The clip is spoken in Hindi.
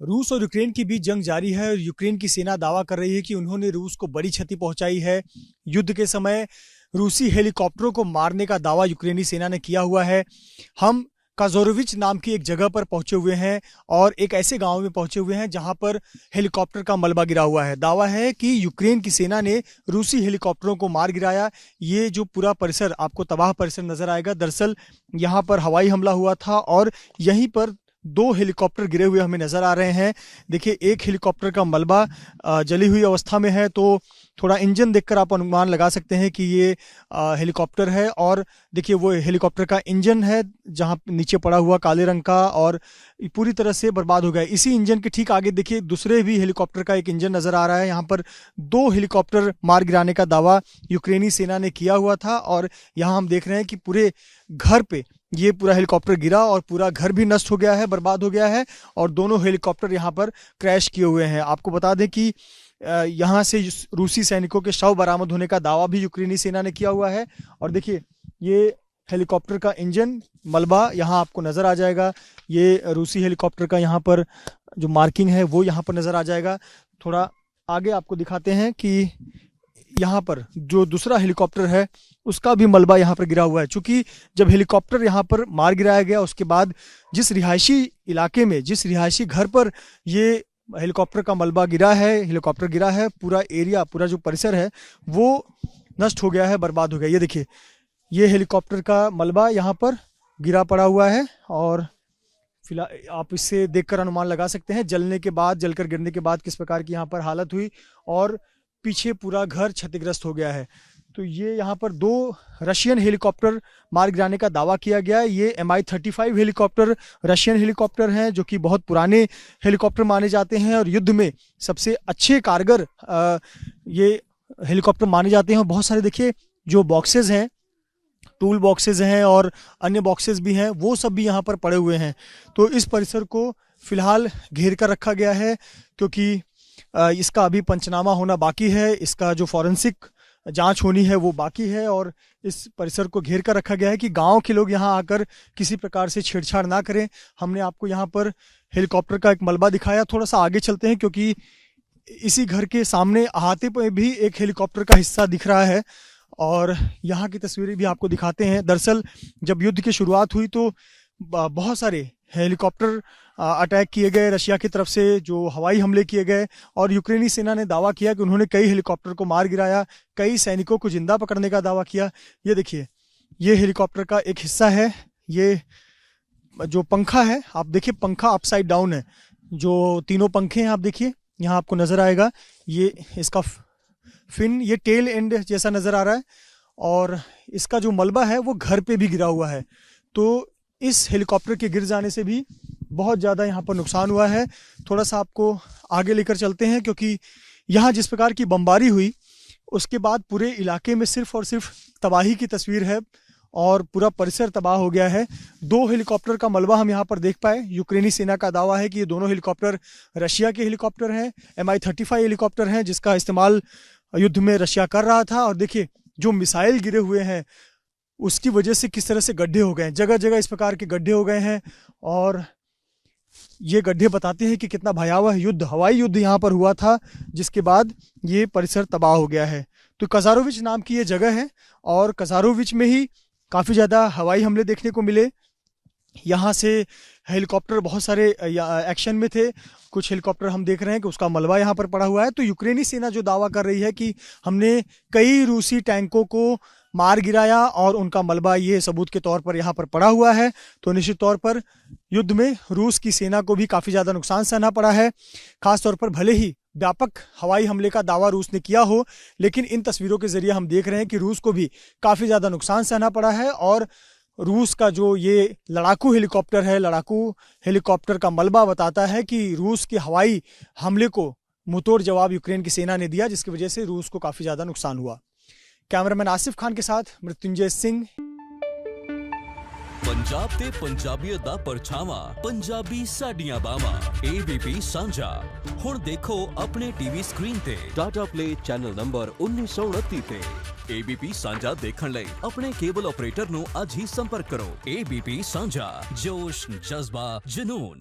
रूस और यूक्रेन के बीच जंग जारी है और यूक्रेन की सेना दावा कर रही है कि उन्होंने रूस को बड़ी क्षति पहुंचाई है। युद्ध के समय रूसी हेलीकॉप्टरों को मारने का दावा यूक्रेनी सेना ने किया हुआ है। हम काजोरोविच नाम की एक जगह पर पहुंचे हुए हैं और एक ऐसे गांव में पहुंचे हुए हैं जहां पर हेलीकॉप्टर का मलबा गिरा हुआ है। दावा है कि यूक्रेन की सेना ने रूसी हेलीकॉप्टरों को मार गिराया। ये जो पूरा परिसर आपको तबाह परिसर नजर आएगा, दरअसल यहां पर हवाई हमला हुआ था और यहीं पर 2 हेलीकॉप्टर गिरे हुए हमें नजर आ रहे हैं। देखिए, एक हेलीकॉप्टर का मलबा जली हुई अवस्था में है, तो थोड़ा इंजन देखकर आप अनुमान लगा सकते हैं कि ये हेलीकॉप्टर है। और देखिए, वो हेलीकॉप्टर का इंजन है जहां नीचे पड़ा हुआ काले रंग का, और पूरी तरह से बर्बाद हो गया। इसी इंजन के ठीक आगे देखिए दूसरे भी हेलीकॉप्टर का एक इंजन नजर आ रहा है। यहाँ पर 2 हेलीकॉप्टर मार गिराने का दावा यूक्रेनी सेना ने किया हुआ था और यहाँ हम देख रहे हैं कि पूरे घर पे ये पूरा हेलीकॉप्टर गिरा और पूरा घर भी नष्ट हो गया है, बर्बाद हो गया है, और दोनों हेलीकॉप्टर यहाँ पर क्रैश किए हुए हैं। आपको बता दें कि यहाँ से रूसी सैनिकों के शव बरामद होने का दावा भी यूक्रेनी सेना ने किया हुआ है। और देखिए, ये हेलीकॉप्टर का इंजन मलबा यहाँ आपको नज़र आ जाएगा। ये रूसी हेलीकॉप्टर का यहाँ पर जो मार्किंग है वो यहाँ पर नज़र आ जाएगा। थोड़ा आगे आपको दिखाते हैं कि यहाँ पर जो दूसरा हेलीकॉप्टर है उसका भी मलबा यहाँ पर गिरा हुआ है। चूंकि जब हेलीकॉप्टर यहाँ पर मार गिराया गया, उसके बाद जिस रिहायशी इलाके में, जिस रिहायशी घर पर ये हेलीकॉप्टर का मलबा गिरा है, हेलीकॉप्टर गिरा है, पूरा एरिया, पूरा जो परिसर है वो नष्ट हो गया है, बर्बाद हो गया। ये देखिए, ये हेलीकॉप्टर का मलबा यहाँ पर गिरा पड़ा हुआ है और फिलहाल आप इससे देखकर अनुमान लगा सकते हैं जलने के बाद, जलकर गिरने के बाद किस प्रकार की यहाँ पर हालत हुई, और पीछे पूरा घर क्षतिग्रस्त हो गया है। तो ये यहाँ पर 2 रशियन हेलीकॉप्टर मार गिराने का दावा किया गया है। ये Mi-35 हेलीकॉप्टर रशियन हेलीकॉप्टर हैं जो कि बहुत पुराने हेलीकॉप्टर माने जाते हैं और युद्ध में सबसे अच्छे कारगर ये हेलीकॉप्टर माने जाते हैं। बहुत सारे देखिए जो बॉक्सेस हैं, टूल बॉक्सेस हैं और अन्य बॉक्सेस भी हैं, वो सब भी यहाँ पर पड़े हुए हैं। तो इस परिसर को फिलहाल घेर कर रखा गया है क्योंकि इसका अभी पंचनामा होना बाकी है, इसका जो फॉरेंसिक जांच होनी है वो बाकी है, और इस परिसर को घेर कर रखा गया है कि गांव के लोग यहां आकर किसी प्रकार से छेड़छाड़ ना करें। हमने आपको यहां पर हेलीकॉप्टर का एक मलबा दिखाया। थोड़ा सा आगे चलते हैं क्योंकि इसी घर के सामने अहाते पर भी एक हेलीकॉप्टर का हिस्सा दिख रहा है और यहाँ की तस्वीरें भी आपको दिखाते हैं। दरअसल जब युद्ध की शुरुआत हुई तो बहुत सारे हेलीकॉप्टर अटैक किए गए रशिया की तरफ से, जो हवाई हमले किए गए, और यूक्रेनी सेना ने दावा किया कि उन्होंने कई हेलीकॉप्टर को मार गिराया, कई सैनिकों को जिंदा पकड़ने का दावा किया। ये देखिए, ये हेलीकॉप्टर का एक हिस्सा है। ये जो पंखा है, आप देखिए पंखा अपसाइड डाउन है। जो तीनों पंखे हैं आप देखिए, यहाँ आपको नजर आएगा, ये इसका फिन, ये टेल एंड जैसा नजर आ रहा है, और इसका जो मलबा है वो घर पे भी गिरा हुआ है। तो इस हेलीकॉप्टर के गिर जाने से भी बहुत ज़्यादा यहाँ पर नुकसान हुआ है। थोड़ा सा आपको आगे लेकर चलते हैं क्योंकि यहाँ जिस प्रकार की बमबारी हुई उसके बाद पूरे इलाके में सिर्फ और सिर्फ तबाही की तस्वीर है और पूरा परिसर तबाह हो गया है। 2 हेलीकॉप्टर का मलबा हम यहाँ पर देख पाए। यूक्रेनी सेना का दावा है कि ये दोनों हेलीकॉप्टर रशिया के हेलीकॉप्टर हैं, Mi-35 हेलीकॉप्टर हैं जिसका इस्तेमाल युद्ध में रशिया कर रहा था। और देखिए, जो मिसाइल गिरे हुए हैं उसकी वजह से किस तरह से गड्ढे हो गए हैं, जगह जगह इस प्रकार के गड्ढे हो गए हैं, और ये गड्ढे बताते हैं कि कितना भयावह युद्ध, हवाई युद्ध यहाँ पर हुआ था जिसके बाद ये परिसर तबाह हो गया है। तो कजारोविच नाम की ये जगह है और कजारोविच में ही काफ़ी ज़्यादा हवाई हमले देखने को मिले। यहाँ से हेलीकॉप्टर बहुत सारे एक्शन में थे। कुछ हेलीकॉप्टर हम देख रहे हैं कि उसका मलबा यहाँ पर पड़ा हुआ है। तो यूक्रेनी सेना जो दावा कर रही है कि हमने कई रूसी टैंकों को मार गिराया और उनका मलबा ये सबूत के तौर पर यहाँ पर पड़ा हुआ है, तो निश्चित तौर पर युद्ध में रूस की सेना को भी काफ़ी ज़्यादा नुकसान सहना पड़ा है। खासतौर पर भले ही व्यापक हवाई हमले का दावा रूस ने किया हो, लेकिन इन तस्वीरों के जरिए हम देख रहे हैं कि रूस को भी काफ़ी ज़्यादा नुकसान सहना पड़ा है। और रूस का जो ये लड़ाकू हेलीकॉप्टर है, लड़ाकू हेलीकॉप्टर का मलबा बताता है कि रूस के हवाई हमले को मुंहतोड़ जवाब यूक्रेन की सेना ने दिया, जिसकी वजह से रूस को काफ़ी ज़्यादा नुकसान हुआ। कैमरामैन आसिफ खान के साथ मृत्युंजय सिंह। पंजाब ते पंजाबीयत दा परछावां, पंजाबी साडियां बावां, ABP साझा। हुण देखो अपने टीवी स्क्रीन ते टाटा प्ले चैनल नंबर 1929 ते। ABP साझा देखण लई अपने केबल ऑपरेटर नूं अज ही संपर्क करो। ABP साझा, जोश, जज्बा, जुनून।